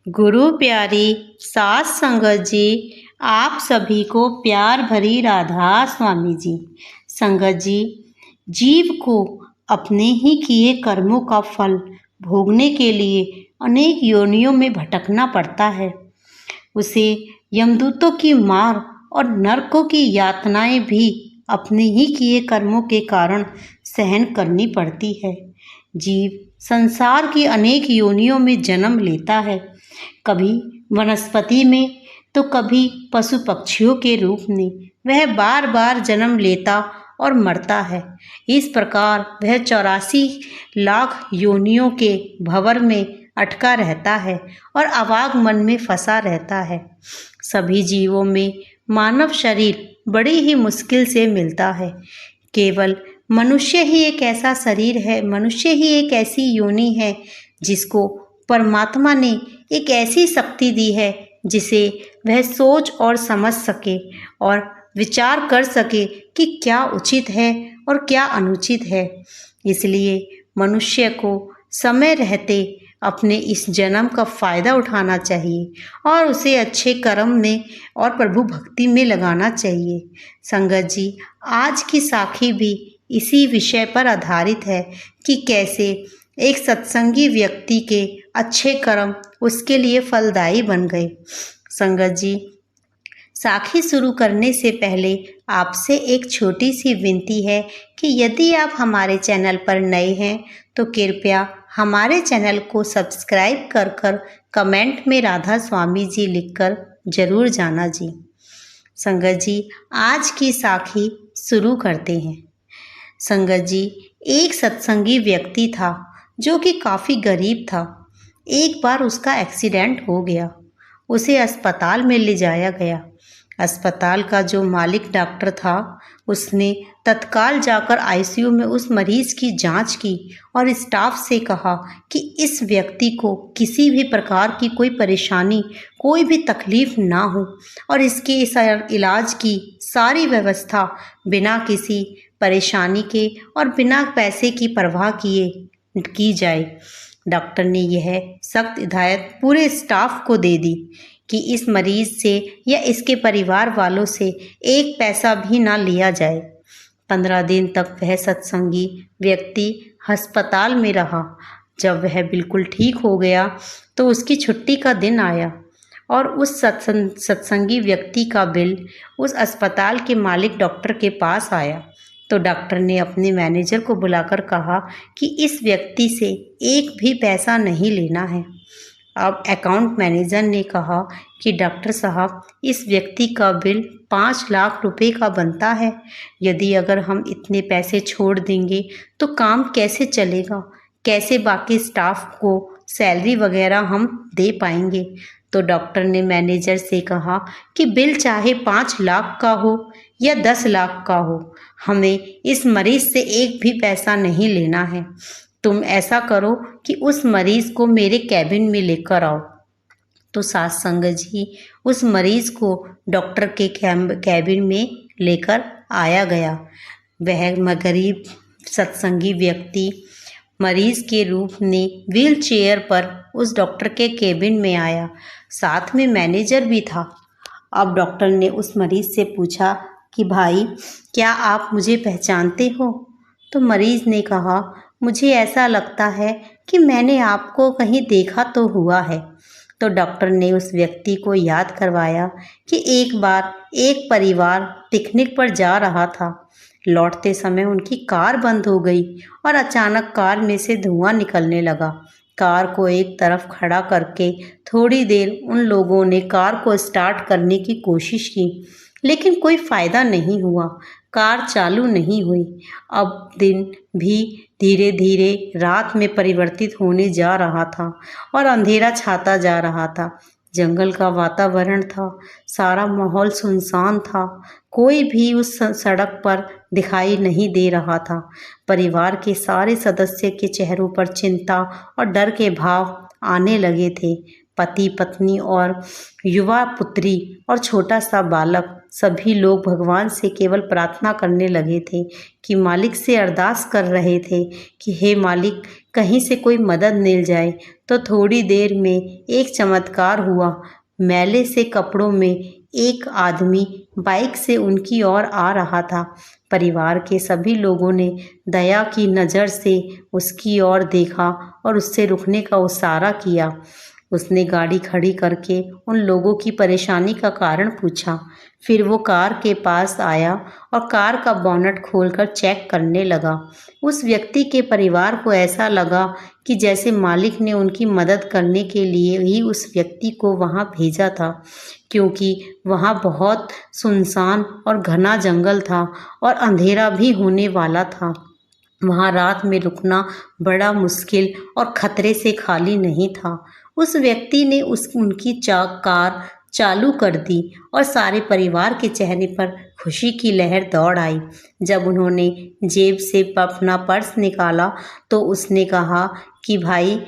गुरु प्यारी सास संगत जी, आप सभी को प्यार भरी राधा स्वामी जी। संगत जी, जीव को अपने ही किए कर्मों का फल भोगने के लिए अनेक योनियों में भटकना पड़ता है। उसे यमदूतों की मार और नरकों की यातनाएं भी अपने ही किए कर्मों के कारण सहन करनी पड़ती है। जीव संसार की अनेक योनियों में जन्म लेता है, कभी वनस्पति में तो कभी पशु पक्षियों के रूप में। वह बार बार जन्म लेता और मरता है। इस प्रकार वह 84 लाख योनियों के भंवर में अटका रहता है और आवागमन में फंसा रहता है। सभी जीवों में मानव शरीर बड़ी ही मुश्किल से मिलता है। केवल मनुष्य ही एक ऐसा शरीर है, मनुष्य ही एक ऐसी योनि है जिसको परमात्मा ने एक ऐसी शक्ति दी है जिसे वह सोच और समझ सके और विचार कर सके कि क्या उचित है और क्या अनुचित है। इसलिए मनुष्य को समय रहते अपने इस जन्म का फ़ायदा उठाना चाहिए और उसे अच्छे कर्म में और प्रभु भक्ति में लगाना चाहिए। संगत जी, आज की साखी भी इसी विषय पर आधारित है कि कैसे एक सत्संगी व्यक्ति के अच्छे कर्म उसके लिए फलदायी बन गए। संगत जी, साखी शुरू करने से पहले आपसे एक छोटी सी विनती है कि यदि आप हमारे चैनल पर नए हैं तो कृपया हमारे चैनल को सब्सक्राइब कर कमेंट में राधा स्वामी जी लिखकर जरूर जाना जी। संगत जी, आज की साखी शुरू करते हैं। संगत जी, एक सत्संगी व्यक्ति था जो कि काफ़ी गरीब था। एक बार उसका एक्सीडेंट हो गया, उसे अस्पताल में ले जाया गया। अस्पताल का जो मालिक डॉक्टर था उसने तत्काल जाकर आईसीयू में उस मरीज की जांच की और स्टाफ से कहा कि इस व्यक्ति को किसी भी प्रकार की कोई परेशानी, कोई भी तकलीफ ना हो और इसके इस इलाज की सारी व्यवस्था बिना किसी परेशानी के और बिना पैसे की परवाह किए की जाए। डॉक्टर ने यह सख्त हिदायत पूरे स्टाफ को दे दी कि इस मरीज से या इसके परिवार वालों से एक पैसा भी ना लिया जाए। 15 दिन तक वह सत्संगी व्यक्ति अस्पताल में रहा। जब वह बिल्कुल ठीक हो गया तो उसकी छुट्टी का दिन आया और उस सत्संगी व्यक्ति का बिल उस अस्पताल के मालिक डॉक्टर के पास आया। तो डॉक्टर ने अपने मैनेजर को बुलाकर कहा कि इस व्यक्ति से एक भी पैसा नहीं लेना है। अब अकाउंट मैनेजर ने कहा कि डॉक्टर साहब, इस व्यक्ति का बिल 5 लाख रुपए का बनता है। यदि अगर हम इतने पैसे छोड़ देंगे तो काम कैसे चलेगा, कैसे बाकी स्टाफ को सैलरी वगैरह हम दे पाएंगे। तो डॉक्टर ने मैनेजर से कहा कि बिल चाहे 5 लाख का हो या 10 लाख का हो, हमें इस मरीज से एक भी पैसा नहीं लेना है। तुम ऐसा करो कि उस मरीज को मेरे कैबिन में लेकर आओ। तो सास संगत जी, उस मरीज को डॉक्टर के कैबिन में लेकर आया गया। वह गरीब सत्संगी व्यक्ति मरीज के रूप में व्हील चेयर पर उस डॉक्टर के केबिन में आया। साथ में मैनेजर भी था। अब डॉक्टर ने उस मरीज से पूछा कि भाई, क्या आप मुझे पहचानते हो? तो मरीज ने कहा, मुझे ऐसा लगता है कि मैंने आपको कहीं देखा तो हुआ है। तो डॉक्टर ने उस व्यक्ति को याद करवाया कि एक बार एक परिवार पिकनिक पर जा रहा था। लौटते समय उनकी कार बंद हो गई और अचानक कार में से धुआं निकलने लगा। कार को एक तरफ खड़ा करके थोड़ी देर उन लोगों ने कार को स्टार्ट करने की कोशिश की, लेकिन कोई फ़ायदा नहीं हुआ। कार चालू नहीं हुई। अब दिन भी धीरे धीरे रात में परिवर्तित होने जा रहा था और अंधेरा छाता जा रहा था। जंगल का वातावरण था, सारा माहौल सुनसान था, कोई भी उस सड़क पर दिखाई नहीं दे रहा था। परिवार के सारे सदस्य के चेहरों पर चिंता और डर के भाव आने लगे थे। पति पत्नी और युवा पुत्री और छोटा सा बालक, सभी लोग भगवान से केवल प्रार्थना करने लगे थे कि मालिक से अरदास कर रहे थे कि हे मालिक, कहीं से कोई मदद मिल जाए। तो थोड़ी देर में एक चमत्कार हुआ। मैले से कपड़ों में एक आदमी बाइक से उनकी ओर आ रहा था। परिवार के सभी लोगों ने दया की नज़र से उसकी ओर देखा और उससे रुकने का इशारा किया। उसने गाड़ी खड़ी करके उन लोगों की परेशानी का कारण पूछा। फिर वो कार के पास आया और कार का बोनट खोलकर चेक करने लगा। उस व्यक्ति के परिवार को ऐसा लगा कि जैसे मालिक ने उनकी मदद करने के लिए ही उस व्यक्ति को वहाँ भेजा था, क्योंकि वहाँ बहुत सुनसान और घना जंगल था और अंधेरा भी होने वाला था। वहाँ रात में रुकना बड़ा मुश्किल और खतरे से खाली नहीं था। उस व्यक्ति ने उनकी कार चालू कर दी और सारे परिवार के चेहरे पर खुशी की लहर दौड़ आई। जब उन्होंने जेब से अपना पर्स निकाला तो उसने कहा कि भाई,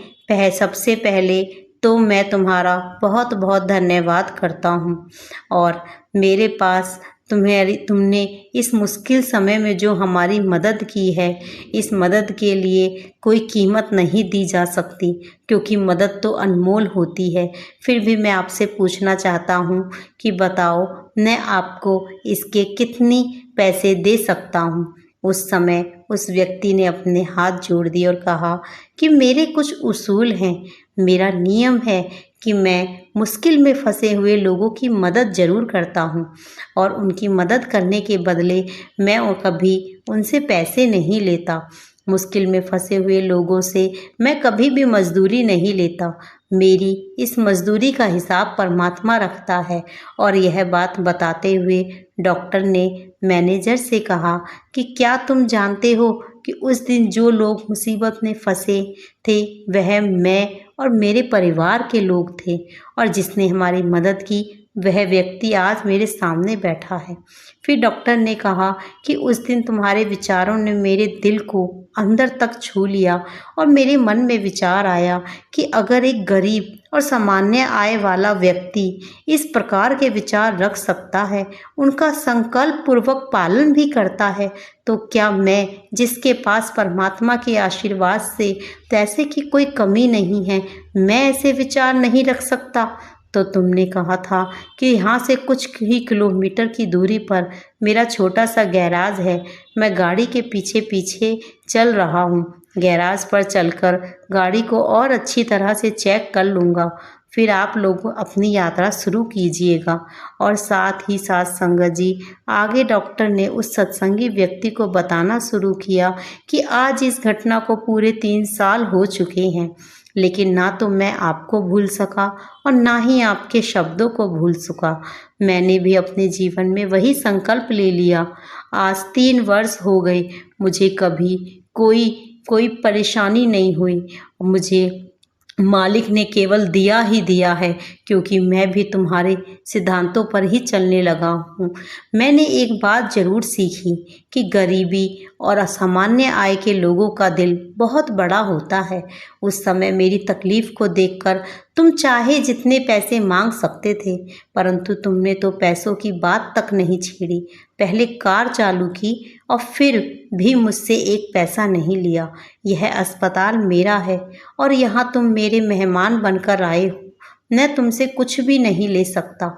सबसे पहले तो मैं तुम्हारा बहुत बहुत धन्यवाद करता हूँ, और मेरे पास तुमने इस मुश्किल समय में जो हमारी मदद की है, इस मदद के लिए कोई कीमत नहीं दी जा सकती, क्योंकि मदद तो अनमोल होती है। फिर भी मैं आपसे पूछना चाहता हूँ कि बताओ, मैं आपको इसके कितनी पैसे दे सकता हूँ। उस समय उस व्यक्ति ने अपने हाथ जोड़ दिए और कहा कि मेरे कुछ उसूल हैं। मेरा नियम है कि मैं मुश्किल में फंसे हुए लोगों की मदद ज़रूर करता हूँ, और उनकी मदद करने के बदले मैं कभी उनसे पैसे नहीं लेता। मुश्किल में फंसे हुए लोगों से मैं कभी भी मजदूरी नहीं लेता। मेरी इस मजदूरी का हिसाब परमात्मा रखता है। और यह बात बताते हुए डॉक्टर ने मैनेजर से कहा कि क्या तुम जानते हो कि उस दिन जो लोग मुसीबत में फंसे थे वह मैं और मेरे परिवार के लोग थे, और जिसने हमारी मदद की वह व्यक्ति आज मेरे सामने बैठा है। फिर डॉक्टर ने कहा कि उस दिन तुम्हारे विचारों ने मेरे दिल को अंदर तक छू लिया, और मेरे मन में विचार आया कि अगर एक गरीब और सामान्य आय वाला व्यक्ति इस प्रकार के विचार रख सकता है, उनका संकल्प पूर्वक पालन भी करता है, तो क्या मैं, जिसके पास परमात्मा के आशीर्वाद से पैसे की कोई कमी नहीं है, मैं ऐसे विचार नहीं रख सकता। तो तुमने कहा था कि यहाँ से कुछ ही किलोमीटर की दूरी पर मेरा छोटा सा गैराज है। मैं गाड़ी के पीछे पीछे चल रहा हूँ। गैराज पर चलकर गाड़ी को और अच्छी तरह से चेक कर लूँगा। फिर आप लोग अपनी यात्रा शुरू कीजिएगा। और साथ ही साथ संगत जी, आगे डॉक्टर ने उस सत्संगी व्यक्ति को बताना शुरू किया कि आज इस घटना को पूरे 3 साल हो चुके हैं, लेकिन ना तो मैं आपको भूल सका और ना ही आपके शब्दों को भूल सका। मैंने भी अपने जीवन में वही संकल्प ले लिया। आज 3 वर्ष हो गए, मुझे कभी कोई परेशानी नहीं हुई। मुझे मालिक ने केवल दिया ही दिया है, क्योंकि मैं भी तुम्हारे सिद्धांतों पर ही चलने लगा हूँ। मैंने एक बात ज़रूर सीखी कि गरीबी और असामान्य आय के लोगों का दिल बहुत बड़ा होता है। उस समय मेरी तकलीफ़ को देखकर तुम चाहे जितने पैसे मांग सकते थे, परंतु तुमने तो पैसों की बात तक नहीं छेड़ी। पहले कार चालू की और फिर भी मुझसे एक पैसा नहीं लिया। यह अस्पताल मेरा है और यहाँ तुम मेरे मेहमान बनकर आए हो। मैं तुमसे कुछ भी नहीं ले सकता।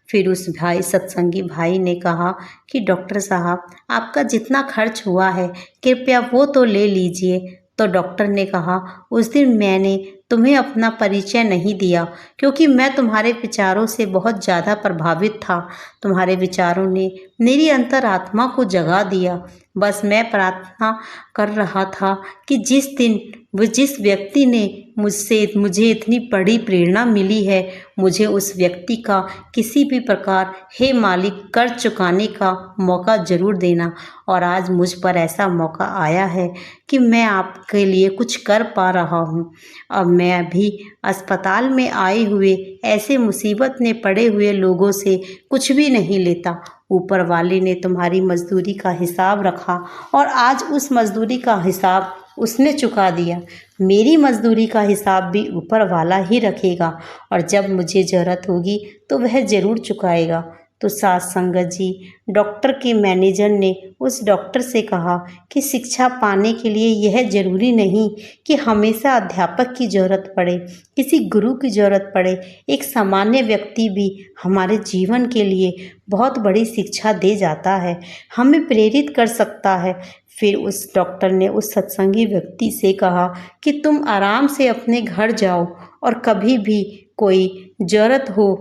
फिर उस सत्संगी भाई ने कहा कि डॉक्टर साहब, आपका जितना खर्च हुआ है कृपया वो तो ले लीजिए। तो डॉक्टर ने कहा, उस दिन मैंने तुम्हें अपना परिचय नहीं दिया, क्योंकि मैं तुम्हारे विचारों से बहुत ज़्यादा प्रभावित था। तुम्हारे विचारों ने मेरी अंतरात्मा को जगा दिया। बस मैं प्रार्थना कर रहा था कि जिस व्यक्ति ने मुझे इतनी बड़ी प्रेरणा मिली है, मुझे उस व्यक्ति का किसी भी प्रकार हे मालिक कर्ज चुकाने का मौका ज़रूर देना। और आज मुझ पर ऐसा मौका आया है कि मैं आपके लिए कुछ कर पा रहा हूँ। अब मैं अभी अस्पताल में आए हुए ऐसे मुसीबत में पड़े हुए लोगों से कुछ भी नहीं लेता। ऊपर वाले ने तुम्हारी मजदूरी का हिसाब रखा और आज उस मजदूरी का हिसाब उसने चुका दिया। मेरी मजदूरी का हिसाब भी ऊपर वाला ही रखेगा, और जब मुझे ज़रूरत होगी तो वह ज़रूर चुकाएगा। तो सास संगत जी, डॉक्टर के मैनेजर ने उस डॉक्टर से कहा कि शिक्षा पाने के लिए यह ज़रूरी नहीं कि हमेशा अध्यापक की ज़रूरत पड़े, किसी गुरु की ज़रूरत पड़े। एक सामान्य व्यक्ति भी हमारे जीवन के लिए बहुत बड़ी शिक्षा दे जाता है, हमें प्रेरित कर सकता है। फिर उस डॉक्टर ने उस सत्संगी व्यक्ति से कहा कि तुम आराम से अपने घर जाओ और कभी भी कोई ज़रूरत हो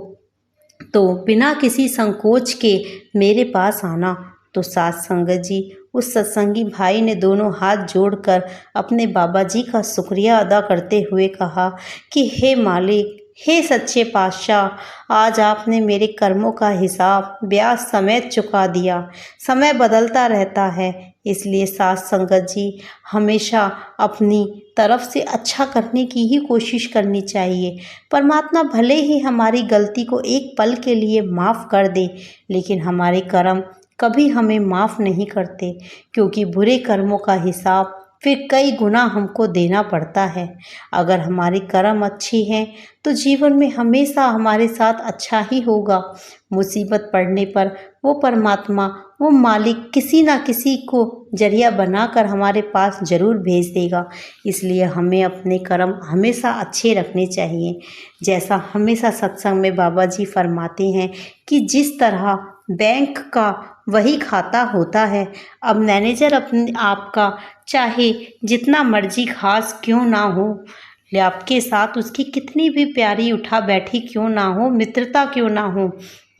तो बिना किसी संकोच के मेरे पास आना। तो सास संगत जी, उस सत्संगी भाई ने दोनों हाथ जोड़कर अपने बाबा जी का शुक्रिया अदा करते हुए कहा कि हे मालिक, हे सच्चे पातशाह, आज आपने मेरे कर्मों का हिसाब ब्याज समेत चुका दिया। समय बदलता रहता है, इसलिए सास संगत जी, हमेशा अपनी तरफ से अच्छा करने की ही कोशिश करनी चाहिए। परमात्मा भले ही हमारी गलती को एक पल के लिए माफ़ कर दे, लेकिन हमारे कर्म कभी हमें माफ़ नहीं करते, क्योंकि बुरे कर्मों का हिसाब फिर कई गुना हमको देना पड़ता है। अगर हमारे कर्म अच्छे हैं तो जीवन में हमेशा हमारे साथ अच्छा ही होगा। मुसीबत पड़ने पर वो परमात्मा, वो मालिक किसी ना किसी को जरिया बनाकर हमारे पास ज़रूर भेज देगा। इसलिए हमें अपने कर्म हमेशा अच्छे रखने चाहिए। जैसा हमेशा सत्संग में बाबा जी फरमाते हैं कि जिस तरह बैंक का वही खाता होता है, अब मैनेजर अपने आपका चाहे जितना मर्जी खास क्यों ना हो, आपके साथ उसकी कितनी भी प्यारी उठा बैठी क्यों ना हो, मित्रता क्यों ना हो,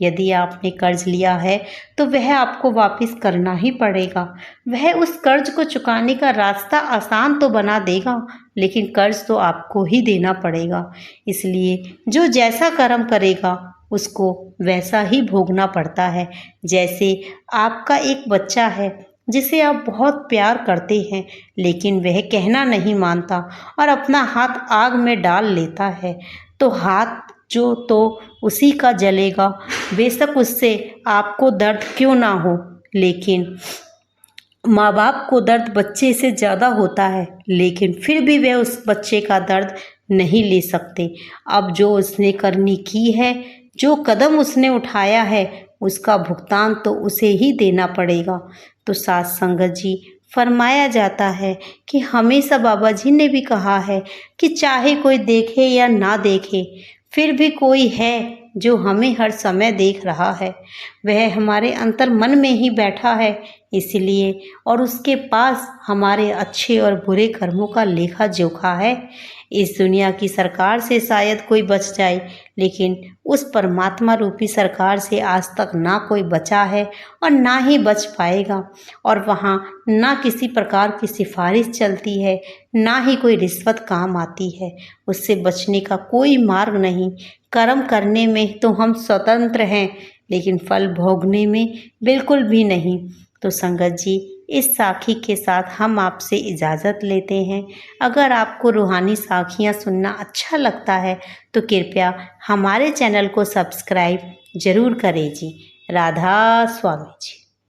यदि आपने कर्ज लिया है तो वह आपको वापस करना ही पड़ेगा। वह उस कर्ज को चुकाने का रास्ता आसान तो बना देगा, लेकिन कर्ज तो आपको ही देना पड़ेगा। इसलिए जो जैसा कर्म करेगा उसको वैसा ही भोगना पड़ता है। जैसे आपका एक बच्चा है जिसे आप बहुत प्यार करते हैं, लेकिन वह कहना नहीं मानता और अपना हाथ आग में डाल लेता है, तो हाथ जो तो उसी का जलेगा, बेशक उससे आपको दर्द क्यों ना हो। लेकिन माँ बाप को दर्द बच्चे से ज़्यादा होता है, लेकिन फिर भी वह उस बच्चे का दर्द नहीं ले सकते। अब जो उसने करनी की है, जो कदम उसने उठाया है, उसका भुगतान तो उसे ही देना पड़ेगा। तो सास संगत जी, फरमाया जाता है कि हमेशा बाबा जी ने भी कहा है कि चाहे कोई देखे या ना देखे, फिर भी कोई है जो हमें हर समय देख रहा है। वह हमारे अंतर मन में ही बैठा है, इसलिए और उसके पास हमारे अच्छे और बुरे कर्मों का लेखा जोखा है। इस दुनिया की सरकार से शायद कोई बच जाए, लेकिन उस परमात्मा रूपी सरकार से आज तक ना कोई बचा है और ना ही बच पाएगा। और वहाँ ना किसी प्रकार की सिफारिश चलती है, ना ही कोई रिश्वत काम आती है। उससे बचने का कोई मार्ग नहीं। कर्म करने में तो हम स्वतंत्र हैं, लेकिन फल भोगने में बिल्कुल भी नहीं। तो संगत जी, इस साखी के साथ हम आपसे इजाज़त लेते हैं। अगर आपको रूहानी साखियाँ सुनना अच्छा लगता है तो कृपया हमारे चैनल को सब्सक्राइब ज़रूर करें जी। राधा स्वामी जी।